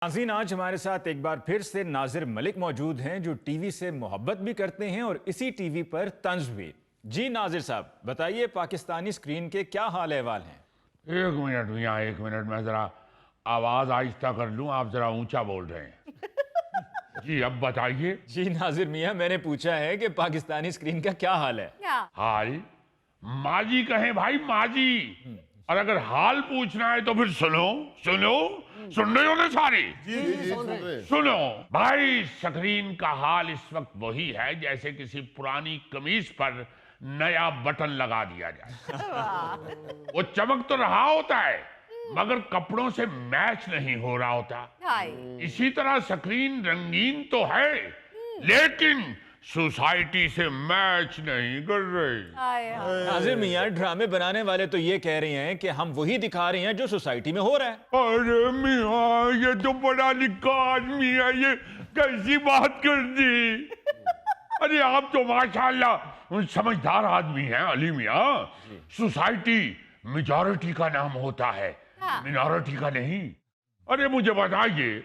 नाज़रीन, आज हमारे साथ एक बार फिर से नाजिर मलिक मौजूद हैं जो टीवी से मोहब्बत भी करते हैं और इसी टीवी पर तंज भी। जी नाजिर साहब, बताइए पाकिस्तानी स्क्रीन के क्या हाल अहवाल हैं? एक मिनट मियाँ, एक मिनट, मैं जरा आवाज आहिस्ता कर लूं, आप जरा ऊंचा बोल रहे हैं। जी अब बताइए। जी नाजिर मियाँ, मैंने पूछा है कि पाकिस्तानी स्क्रीन का क्या हाल है? हाल? माजी कहें भाई, माजी। और अगर हाल पूछना है तो फिर सुनो सुनो, सुन रहे हो ना सारे? जी सुन रहे। सुनो भाई, स्क्रीन का हाल इस वक्त वही है जैसे किसी पुरानी कमीज पर नया बटन लगा दिया जाए। वो चमक तो रहा होता है मगर कपड़ों से मैच नहीं हो रहा होता। इसी तरह स्क्रीन रंगीन तो है लेकिन सोसाइटी से मैच नहीं कर रही। नाजिर मियाँ, ड्रामे बनाने वाले तो ये कह रहे हैं कि हम वही दिखा रहे हैं जो सोसाइटी में हो रहा है। अरे मियाँ, ये तो बड़ा लिखा आदमी है, ये कैसी बात कर दी? अरे आप तो माशाल्लाह समझदार आदमी हैं अली मियाँ। सोसाइटी मेजॉरिटी का नाम होता है, मिनॉरिटी का नहीं। अरे मुझे बताइए,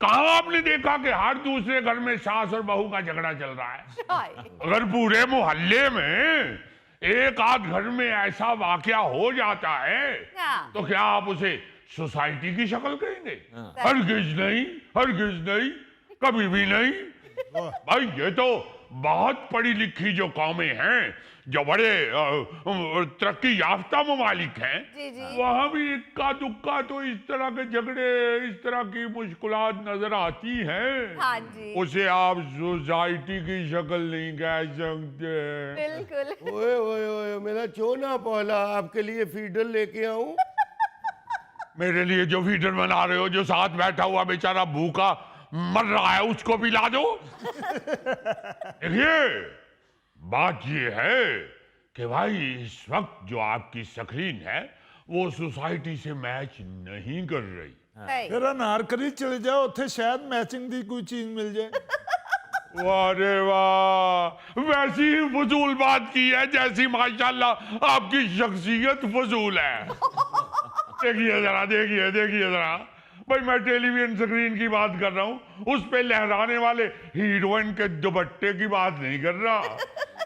कहाँ आपने देखा कि हर दूसरे घर में सास और बहू का झगड़ा चल रहा है? अगर पूरे मोहल्ले में एक आध घर में ऐसा वाकया हो जाता है तो क्या आप उसे सोसाइटी की शक्ल कहेंगे? हरगिज नहीं, हरगिज नहीं, कभी भी नहीं। भाई ये तो बहुत पढ़ी लिखी जो कौमें हैं, जो बड़े तरक्की याफ्ता ममालिक हैं, वहां भी इक्का दुक्का तो इस तरह के झगड़े, इस तरह की मुश्किलात नजर आती हैं। उसे आप सोसाइटी की शक्ल नहीं कह सकते। बिल्कुल। ओए ओए ओए, मेरा चोना पहला, आपके लिए फीडर लेके आऊं? मेरे लिए जो फीडर बना रहे हो, जो साथ बैठा हुआ बेचारा भूखा मर रहा है, उसको पिला दो। देखिए, बात ये है कि भाई इस वक्त जो आपकी स्क्रीन है वो सोसाइटी से मैच नहीं कर रही। फिर अनारकली चले जाओ, उत्थे शायद मैचिंग दी कोई चीज मिल जाए। वाह रे वाह, वैसी ही फजूल बात की है जैसी माशाल्लाह आपकी शख्सियत फजूल है। देखिए जरा, देखिए देखिए जरा भाई, मैं टेलीविजन स्क्रीन की बात कर रहा हूँ, उस पे लहराने वाले हीरोइन के दुपट्टे की बात नहीं कर रहा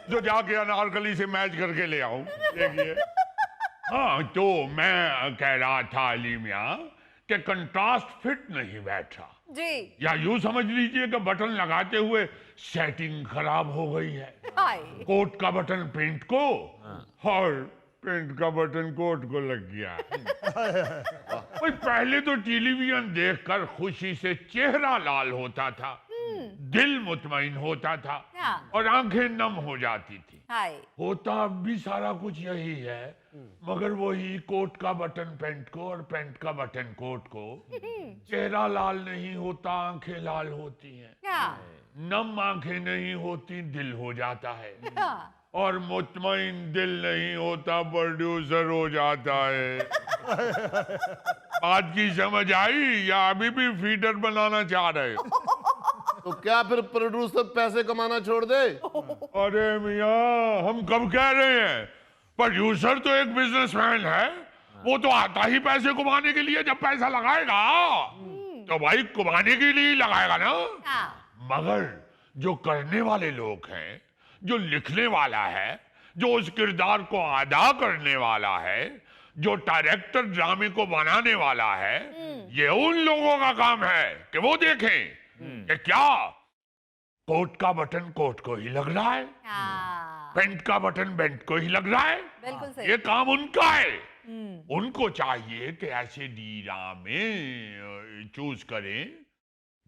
जो जाके अनारकली से मैच करके ले आऊं। देखिए, हाँ तो मैं कह रहा था अली मियाँ कि कंट्रास्ट फिट नहीं बैठा जी, या यूं समझ लीजिए कि बटन लगाते हुए सेटिंग खराब हो गई है। कोट का बटन पेंट को और पेंट का बटन कोट को लग गया। भाई पहले तो टेलीविजन देखकर खुशी से चेहरा लाल होता था, दिल मुतमईन होता था और आंखें नम हो जाती थी। होता अब भी सारा कुछ यही है मगर वही कोट का बटन पेंट को और पेंट का बटन कोट को। चेहरा लाल नहीं होता, आंखें लाल होती हैं। नम आंखें नहीं होती, दिल हो जाता है। और मुतमईन दिल नहीं होता, प्रोड्यूसर हो जाता है। बात की समझ आई या अभी भी फीडर बनाना चाह रहे? तो क्या फिर प्रोड्यूसर पैसे कमाना छोड़ दे? अरे मियाँ, हम कब कह रहे हैं? प्रोड्यूसर तो एक बिजनेसमैन है, वो तो आता ही पैसे कमाने के लिए। जब पैसा लगाएगा तो भाई कमाने के लिए ही लगाएगा ना। मगर जो करने वाले लोग हैं, जो लिखने वाला है, जो उस किरदार को अदा करने वाला है, जो डायरेक्टर ड्रामे को बनाने वाला है, ये उन लोगों का काम है कि वो देखें कि क्या कोट का बटन कोट को ही लग रहा है, पेंट का बटन बेंट को ही लग रहा है। बिल्कुल सही। ये काम उनका है। उनको चाहिए कि ऐसे ड्रामे चूज करें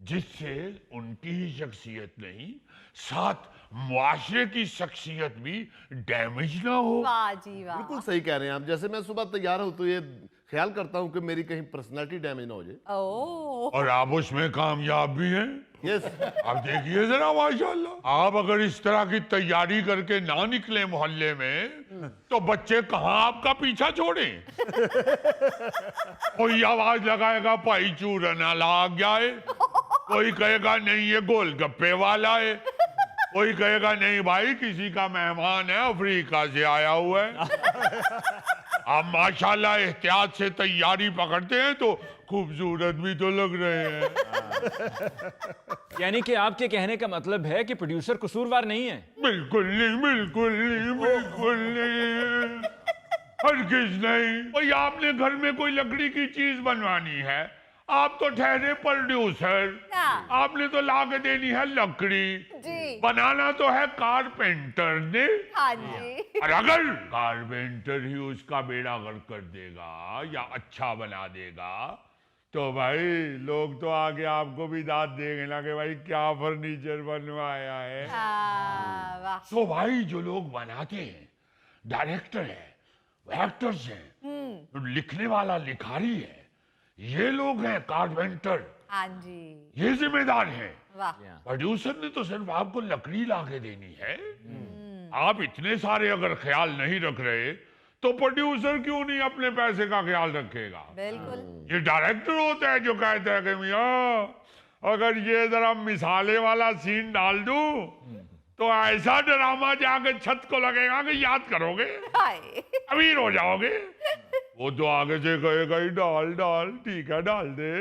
जिससे उनकी ही शख्सियत नहीं, साथ मुआशरे की शख्सियत भी डैमेज ना हो। वाह जी वाह। बिल्कुल सही कह रहे हैं आप। जैसे मैं सुबह तैयार हूं तो ये ख्याल करता हूं कि मेरी कहीं पर्सनालिटी डैमेज ना हो जाए। और आप उसमें कामयाब भी हैं। यस। आप देखिए जरा माशाल्लाह, आप अगर इस तरह की तैयारी करके ना निकले मोहल्ले में तो बच्चे कहाँ आपका पीछा छोड़ें। कोई आवाज लगाएगा भाई चूरना लाग जाए, कोई कहेगा नहीं ये गोलगप्पे वाला है, कोई कहेगा नहीं भाई किसी का मेहमान है अफ्रीका से आया हुआ है। आप माशाल्लाह एहतियात से तैयारी पकड़ते हैं तो खूबसूरत भी तो लग रहे हैं। यानी कि आपके कहने का मतलब है कि प्रोड्यूसर कसूरवार नहीं है। बिल्कुल नहीं, बिल्कुल नहीं, बिल्कुल नहीं, हरगिज नहीं। भाई आपने घर में कोई लकड़ी की चीज बनवानी है, आप तो ठहरे प्रोड्यूसर, आपने तो ला के देनी है लकड़ी, जी बनाना तो है कारपेंटर ने। हाँ जी। और अगर कारपेंटर ही उसका बेड़ा गर्क कर देगा या अच्छा बना देगा तो भाई लोग तो आगे आपको भी दाद देंगे ना कि भाई क्या फर्नीचर बनवाया है। वाह। तो भाई जो लोग बनाते हैं, डायरेक्टर है, एक्टर्स हैं, लिखने वाला लिखारी है, ये लोग हैं कारपेंटर, हाँ जी। ये जिम्मेदार हैं। वाह। प्रोड्यूसर ने तो सिर्फ आपको लकड़ी ला के देनी है। आप इतने सारे अगर ख्याल नहीं रख रहे तो प्रोड्यूसर क्यों नहीं अपने पैसे का ख्याल रखेगा। बिल्कुल। ये डायरेक्टर होता है जो कहता है कि मियां अगर ये जरा मिसाले वाला सीन डाल दूं तो ऐसा ड्रामा जाके छत को लगेगा कि याद करोगे, हाय। अमीर हो जाओगे। वो तो आगे से कहेगा ही डाल डाल, ठीक है डाल दे।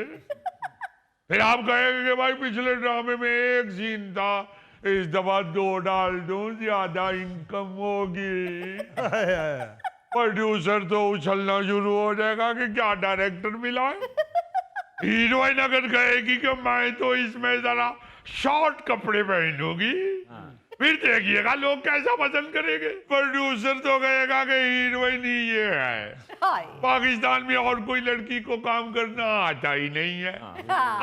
फिर आप कहेंगे कि भाई पिछले ड्रामे में एक सीन था, इस दफा 2 डाल दूं, ज्यादा इनकम होगी। प्रोड्यूसर तो उछलना शुरू हो जाएगा कि क्या डायरेक्टर मिला है। हीरोइन अगर कहेगी कि मैं तो इसमें जरा शॉर्ट कपड़े पहनूंगी, फिर देखिएगा लोग कैसा पसंद करेंगे। प्रोड्यूसर तो कहेगा कि हीरोइन ही ये है, हाय। पाकिस्तान में और कोई लड़की को काम करना आता ही नहीं है।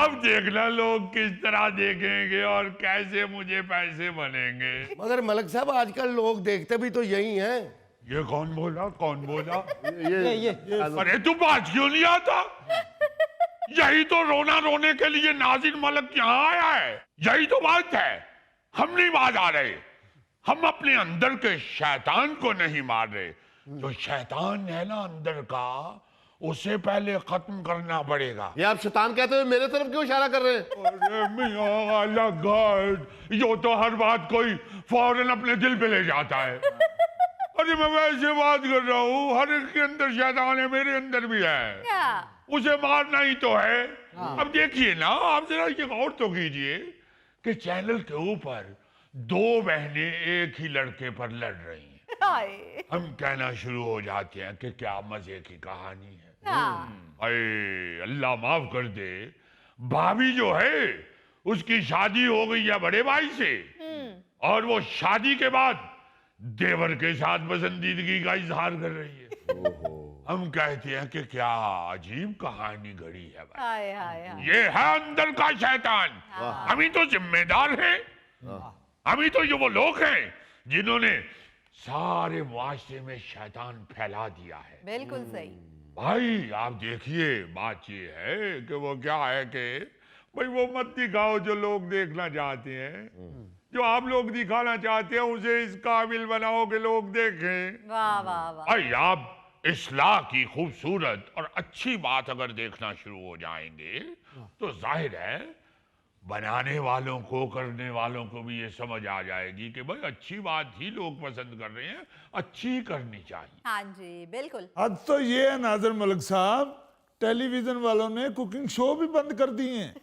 अब देखना लोग किस तरह देखेंगे और कैसे मुझे पैसे बनेंगे। मगर मलक साहब आजकल लोग देखते भी तो यही हैं। ये कौन बोला, कौन बोला? ये अरे तू बात क्यों नहीं आता? यही तो रोना रोने के लिए नाजिर मलक यहाँ आया है। यही तो बात है, हम नहीं बाज आ रहे, हम अपने अंदर के शैतान को नहीं मार रहे। जो शैतान है ना अंदर का, उसे पहले खत्म करना पड़ेगा। ये आप शैतान कहते हुए मेरे तरफ क्यों इशारा कर रहे हैं? अरे मियां अल्लाह गॉड, यो तो हर बात कोई फौरन अपने दिल पे ले जाता है। अरे मैं वैसे बात कर रहा हूँ, हर एक के अंदर शैतान है, मेरे अंदर भी है, क्या? उसे मारना ही तो है। अब देखिए ना, आप जरा ये गौर तो कीजिए कि चैनल के ऊपर 2 बहनें एक ही लड़के पर लड़ रही हैं। हाय। हम कहना शुरू हो जाते हैं कि क्या मजे की कहानी है। हाँ। अरे अल्लाह माफ कर दे, भाभी जो है उसकी शादी हो गई है बड़े भाई से, और वो शादी के बाद देवर के साथ पसंदीदगी का इजहार कर रही है। हम कहते हैं कि क्या अजीब कहानी घड़ी है भाई। हाय हाय हाय। ये है अंदर का शैतान। हम ही तो जिम्मेदार हैं, हम ही तो ये वो लोग हैं जिन्होंने सारे मुआशरे में शैतान फैला दिया है। बिल्कुल सही। भाई आप देखिए, बात ये है कि वो क्या है कि भाई वो मत दिखाओ जो लोग देखना चाहते हैं, जो आप लोग दिखाना चाहते हैं उसे इस काबिल बनाओ कि लोग देखें। वाह वाह वाह। भाई आप इस्लाह की खूबसूरत और अच्छी बात अगर देखना शुरू हो जाएंगे तो जाहिर है बनाने वालों को, करने वालों को भी ये समझ आ जाएगी कि भाई अच्छी बात ही लोग पसंद कर रहे हैं, अच्छी ही करनी चाहिए। हाँ जी बिल्कुल। अब तो ये है नाजिर मलिक साहब, टेलीविजन वालों ने कुकिंग शो भी बंद कर दिए हैं।